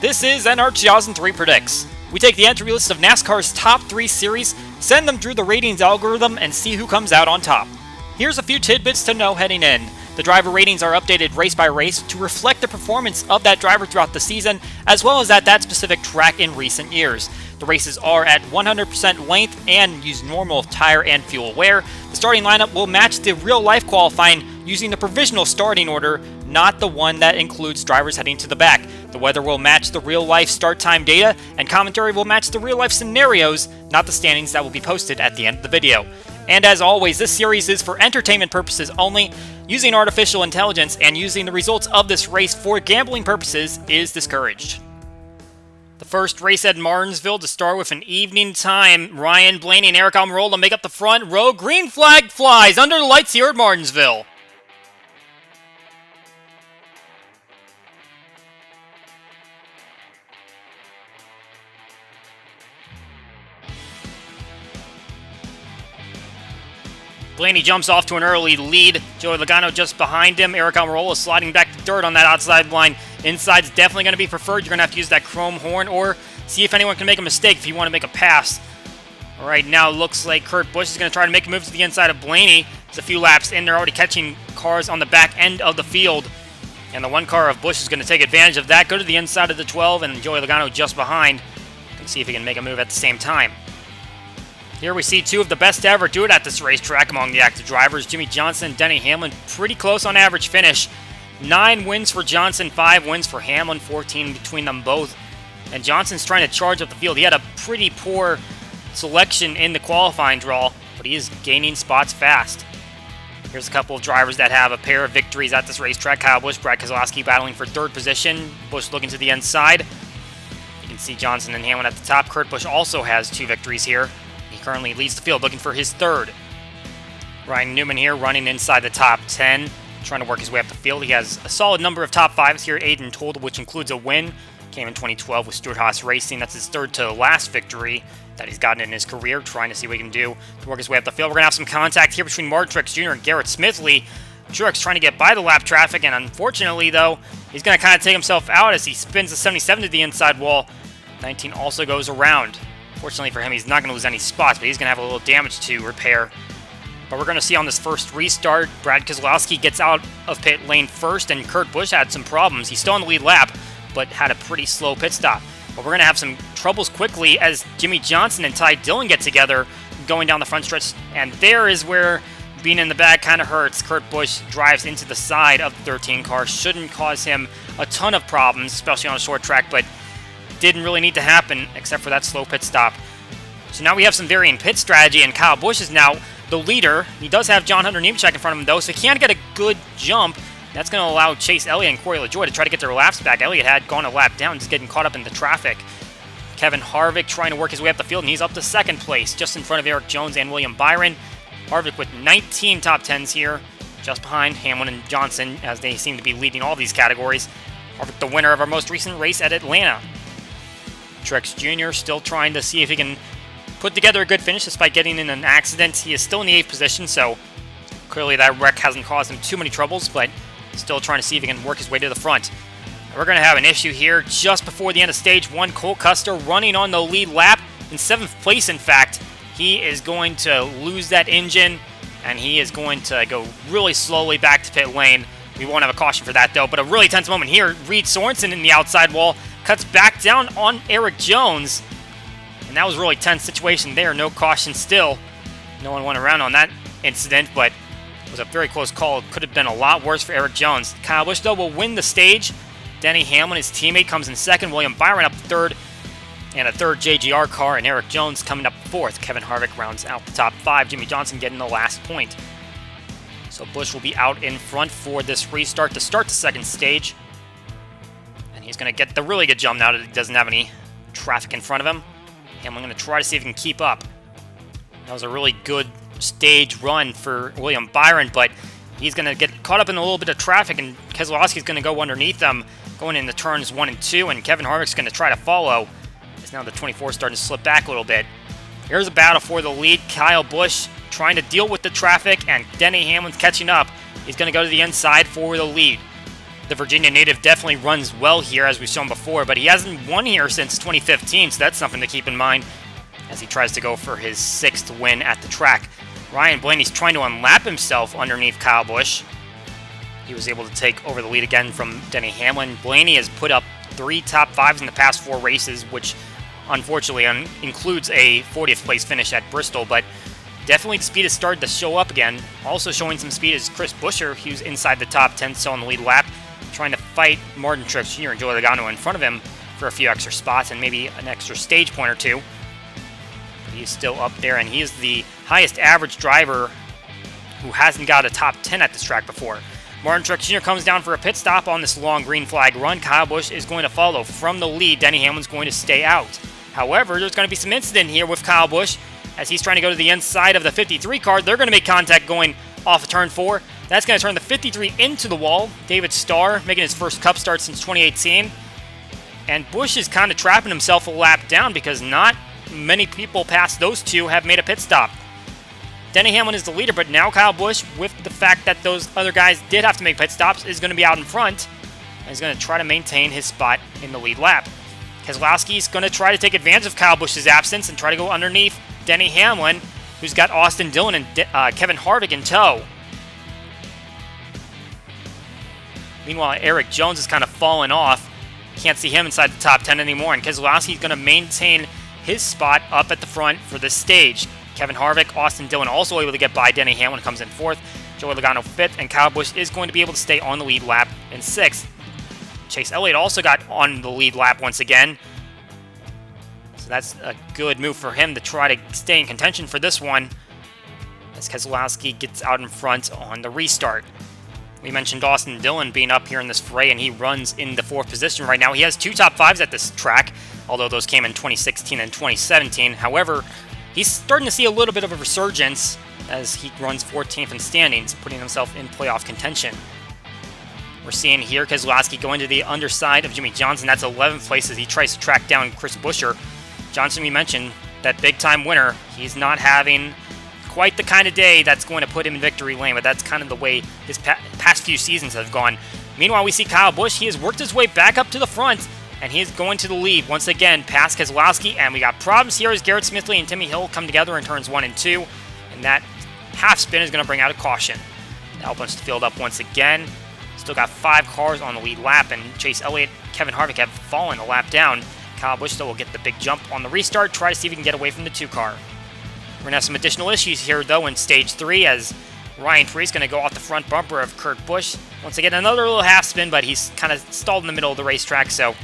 This is NR2003 Predicts. We take the entry list of NASCAR's top 3 series, send them through the ratings algorithm, and see who comes out on top. Here's a few tidbits to know heading in. The driver ratings are updated race by race to reflect the performance of that driver throughout the season, as well as at that specific track in recent years. The races are at 100% length and use normal tire and fuel wear. The starting lineup will match the real-life qualifying using the provisional starting order, not the one that includes drivers heading to the back. The weather will match the real-life start time data, and commentary will match the real-life scenarios, not the standings that will be posted at the end of the video. And as always, this series is for entertainment purposes only. Using artificial intelligence and using the results of this race for gambling purposes is discouraged. The first race at Martinsville to start with an evening time. Ryan Blaney and Eric Almirola make up the front row. Green flag flies under the lights here at Martinsville. Blaney jumps off to an early lead. Joey Logano just behind him. Eric Almirola sliding back to dirt on that outside line. Inside's definitely going to be preferred. You're going to have to use that chrome horn or see if anyone can make a mistake if you want to make a pass. All right, now it looks like Kurt Busch is going to try to make a move to the inside of Blaney. There's a few laps in. They're already catching cars on the back end of the field. And the one car of Busch is going to take advantage of that. Go to the inside of the 12, and Joey Logano just behind. Let's see if he can make a move at the same time. Here we see two of the best to ever do it at this racetrack among the active drivers. Jimmie Johnson and Denny Hamlin pretty close on average finish. 9 wins for Johnson, 5 wins for Hamlin, 14 between them both. And Johnson's trying to charge up the field. He had a pretty poor selection in the qualifying draw, but he is gaining spots fast. Here's a couple of drivers that have a pair of victories at this racetrack. Kyle Busch, Brad Keselowski battling for third position. Busch looking to the inside. You can see Johnson and Hamlin at the top. Kurt Busch also has 2 victories here. He currently leads the field, looking for his third. Ryan Newman here running inside the top 10, trying to work his way up the field. He has a solid number of top 5s here, 8 in total, which includes a win. Came in 2012 with Stewart-Haas Racing. That's his third to last victory that he's gotten in his career, trying to see what he can do to work his way up the field. We're going to have some contact here between Martin Truex Jr. and Garrett Smithley. Truex trying to get by the lap traffic, and unfortunately, though, he's going to kind of take himself out as he spins the 77 to the inside wall. 19 also goes around. Fortunately for him, he's not going to lose any spots, but he's going to have a little damage to repair. But we're going to see on this first restart, Brad Keselowski gets out of pit lane first, and Kurt Busch had some problems. He's still on the lead lap, but had a pretty slow pit stop. But we're going to have some troubles quickly as Jimmie Johnson and Ty Dillon get together going down the front stretch, and there is where being in the back kind of hurts. Kurt Busch drives into the side of the 13 car. Shouldn't cause him a ton of problems, especially on a short track, but didn't really need to happen except for that slow pit stop. So now we have some varying pit strategy, and Kyle Busch is now the leader. He does have John Hunter Nemechek in front of him, though, so he can't get a good jump. That's going to allow Chase Elliott and Corey LaJoie to try to get their laps back. Elliott had gone a lap down, just getting caught up in the traffic. Kevin Harvick trying to work his way up the field, and he's up to second place, just in front of Erik Jones and William Byron. Harvick with 19 top 10s here, just behind Hamlin and Johnson, as they seem to be leading all these categories. Harvick, the winner of our most recent race at Atlanta. Truex Jr. still trying to see if he can put together a good finish despite getting in an accident. He is still in the 8th position, so clearly that wreck hasn't caused him too many troubles, but still trying to see if he can work his way to the front. We're going to have an issue here just before the end of stage 1. Cole Custer running on the lead lap in 7th place, in fact. He is going to lose that engine, and he is going to go really slowly back to pit lane. We won't have a caution for that, though, but a really tense moment here. Reed Sorensen in the outside wall cuts back down on Erik Jones, and that was a really tense situation there. No caution still. No one went around on that incident, but it was a very close call. It could have been a lot worse for Erik Jones. Kyle Busch, though, will win the stage. Denny Hamlin, his teammate, comes in second. William Byron up third, and a third JGR car, and Erik Jones coming up fourth. Kevin Harvick rounds out the top 5. Jimmie Johnson getting the last point. So Busch will be out in front for this restart to start the second stage. He's going to get the really good jump now that he doesn't have any traffic in front of him. Hamlin going to try to see if he can keep up. That was a really good stage run for William Byron, but he's going to get caught up in a little bit of traffic, and Keselowski's going to go underneath them, going into turns 1 and 2, and Kevin Harvick's going to try to follow. As now the 24 starting to slip back a little bit. Here's a battle for the lead. Kyle Busch trying to deal with the traffic, and Denny Hamlin's catching up. He's going to go to the inside for the lead. The Virginia native definitely runs well here, as we've shown before, but he hasn't won here since 2015, so that's something to keep in mind as he tries to go for his 6th win at the track. Ryan Blaney's trying to unlap himself underneath Kyle Busch. He was able to take over the lead again from Denny Hamlin. Blaney has put up 3 top 5s in the past 4 races, which unfortunately includes a 40th place finish at Bristol, but definitely the speed has started to show up again. Also showing some speed is Chris Buescher, who's inside the top 10, still on the lead lap, trying to fight Martin Truex Jr. and Joey Logano in front of him for a few extra spots and maybe an extra stage point or two. But he's still up there, and he is the highest average driver who hasn't got a top 10 at this track before. Martin Truex Jr. comes down for a pit stop on this long green flag run. Kyle Busch is going to follow from the lead. Denny Hamlin's going to stay out. However, there's going to be some incident here with Kyle Busch as he's trying to go to the inside of the 53 car. They're going to make contact going off of turn 4. That's going to turn the 53 into the wall. David Starr making his first Cup start since 2018. And Busch is kind of trapping himself a lap down because not many people past those two have made a pit stop. Denny Hamlin is the leader, but now Kyle Busch, with the fact that those other guys did have to make pit stops, is going to be out in front and is going to try to maintain his spot in the lead lap. Keselowski is going to try to take advantage of Kyle Busch's absence and try to go underneath Denny Hamlin, who's got Austin Dillon and Kevin Harvick in tow. Meanwhile, Eric Jones is kind of fallen off. Can't see him inside the top 10 anymore, and Keselowski is going to maintain his spot up at the front for this stage. Kevin Harvick, Austin Dillon also able to get by Denny Hamlin, comes in 4th. Joey Logano 5th, and Kyle Busch is going to be able to stay on the lead lap in 6th. Chase Elliott also got on the lead lap once again. So that's a good move for him to try to stay in contention for this one as Keselowski gets out in front on the restart. We mentioned Austin Dillon being up here in this fray, and he runs in the 4th position right now. He has 2 top 5s at this track, although those came in 2016 and 2017. However, he's starting to see a little bit of a resurgence as he runs 14th in standings, putting himself in playoff contention. We're seeing here Keselowski going to the underside of Jimmy Johnson. That's 11th place as he tries to track down Chris Buescher. Johnson, we mentioned, that big-time winner. He's not having quite the kind of day that's going to put him in victory lane, but that's kind of the way his past few seasons have gone. Meanwhile, we see Kyle Busch. He has worked his way back up to the front, and he is going to the lead once again past Keselowski. And we got problems here as Garrett Smithley and Timmy Hill come together in turns 1 and 2, and that half spin is going to bring out a caution. Albon's to field up once again. Still got 5 cars on the lead lap, and Chase Elliott, Kevin Harvick have fallen a lap down. Kyle Busch still will get the big jump on the restart, try to see if he can get away from the 2 car. We're going to have some additional issues here, though, in Stage 3, as Ryan Preece is going to go off the front bumper of Kurt Busch. Once again, another little half spin, but he's kind of stalled in the middle of the racetrack, so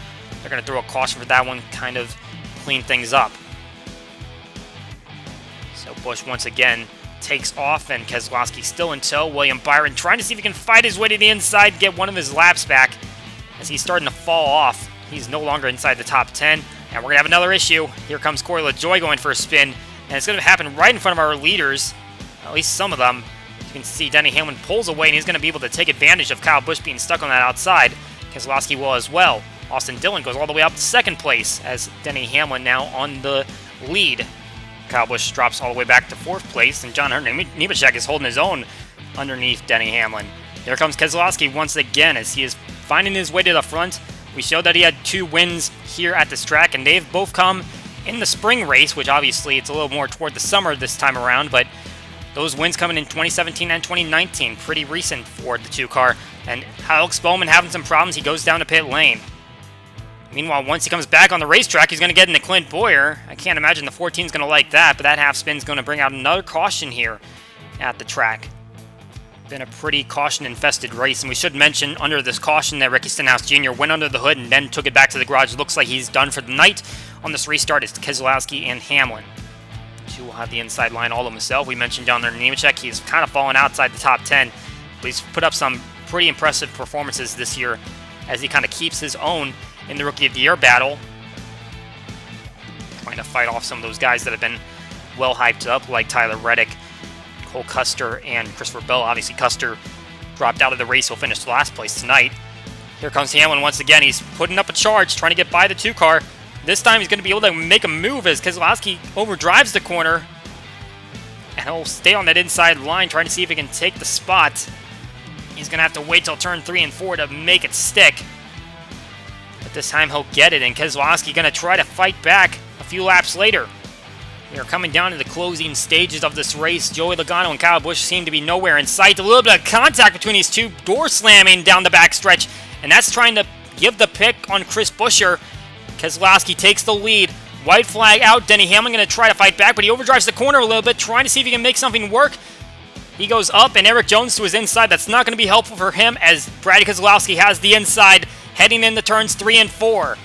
they're going to throw a caution for that one, kind of clean things up. So Busch, once again, takes off, and Keselowski still in tow. William Byron trying to see if he can fight his way to the inside, get one of his laps back, as he's starting to fall off. He's no longer inside the top 10, and we're going to have another issue. Here comes Corey LaJoie going for a spin, and it's going to happen right in front of our leaders, at least some of them. You can see Denny Hamlin pulls away, and he's going to be able to take advantage of Kyle Busch being stuck on that outside. Keselowski will as well. Austin Dillon goes all the way up to 2nd place, as Denny Hamlin now on the lead. Kyle Busch drops all the way back to 4th place, and John Hunter Nemechek is holding his own underneath Denny Hamlin. Here comes Keselowski once again as he is finding his way to the front. We showed that he had 2 wins here at this track, and they've both come in the spring race, which obviously it's a little more toward the summer this time around, but those wins coming in 2017 and 2019, pretty recent for the 2 car. And Alex Bowman having some problems, he goes down to pit lane. Meanwhile, once he comes back on the racetrack, he's going to get into Clint Boyer. I can't imagine the 14 is going to like that, but that half spin is going to bring out another caution here at the track. Been a pretty caution-infested race, and we should mention under this caution that Ricky Stenhouse Jr. went under the hood and then took it back to the garage. It looks like he's done for the night. On this restart, it's Keselowski and Hamlin. 2 will have the inside line all of himself. We mentioned down there Nemechek, he's kind of fallen outside the top 10, but he's put up some pretty impressive performances this year as he kind of keeps his own in the Rookie of the Year battle. Trying to fight off some of those guys that have been well hyped up, like Tyler Reddick, Cole Custer, and Christopher Bell. Obviously, Custer dropped out of the race. He'll finish last place tonight. Here comes Hamlin once again. He's putting up a charge, trying to get by the 2 car. This time he's going to be able to make a move as Keselowski overdrives the corner. And he'll stay on that inside line, trying to see if he can take the spot. He's going to have to wait till turn 3 and 4 to make it stick. But this time he'll get it, and Keselowski going to try to fight back a few laps later. We are coming down to the closing stages of this race. Joey Logano and Kyle Busch seem to be nowhere in sight. A little bit of contact between these two, door slamming down the backstretch, and that's trying to give the pick on Chris Buescher. Keselowski takes the lead. White flag out. Denny Hamlin going to try to fight back, but he overdrives the corner a little bit, trying to see if he can make something work. He goes up, and Eric Jones to his inside. That's not going to be helpful for him, as Brad Keselowski has the inside, heading into turns 3 and 4.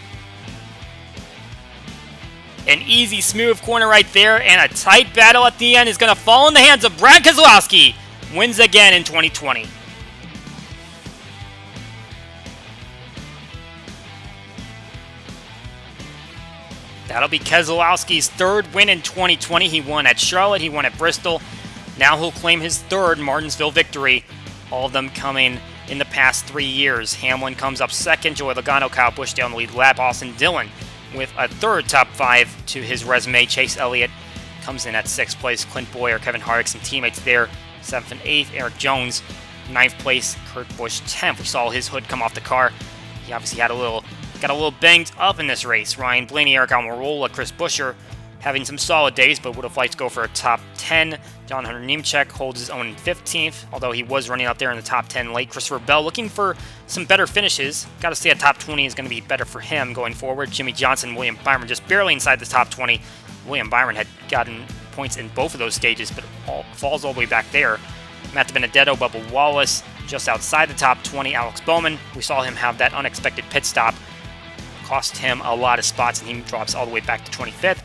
An easy, smooth corner right there, and a tight battle at the end is going to fall in the hands of Brad Keselowski. Wins again in 2020. That'll be Keselowski's third win in 2020. He won at Charlotte, he won at Bristol. Now he'll claim his third Martinsville victory. All of them coming in the past 3 years. Hamlin comes up second, Joey Logano, Kyle Busch down the lead lap, Austin Dillon with a third top 5 to his resume. Chase Elliott comes in at 6th place. Clint Boyer, Kevin Harvick, some teammates there, 7th and 8th. Eric Jones, 9th place. Kurt Busch, 10th. We saw his hood come off the car. He obviously got a little banged up in this race. Ryan Blaney, Eric Almirola, Chris Buescher having some solid days, but would have liked to go for a top 10. John Hunter Nemechek holds his own in 15th, although he was running out there in the top 10 late. Christopher Bell looking for some better finishes. Got to say a top 20 is going to be better for him going forward. Jimmy Johnson, William Byron just barely inside the top 20. William Byron had gotten points in both of those stages, but falls all the way back there. Matt Benedetto, Bubba Wallace just outside the top 20. Alex Bowman, we saw him have that unexpected pit stop. Cost him a lot of spots, and he drops all the way back to 25th.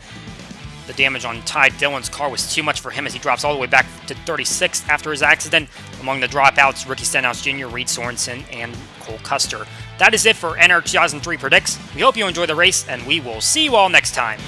The damage on Ty Dillon's car was too much for him as he drops all the way back to 36th after his accident. Among the dropouts, Ricky Stenhouse Jr., Reed Sorensen, and Cole Custer. That is it for NR2003 Predicts. We hope you enjoy the race, and we will see you all next time.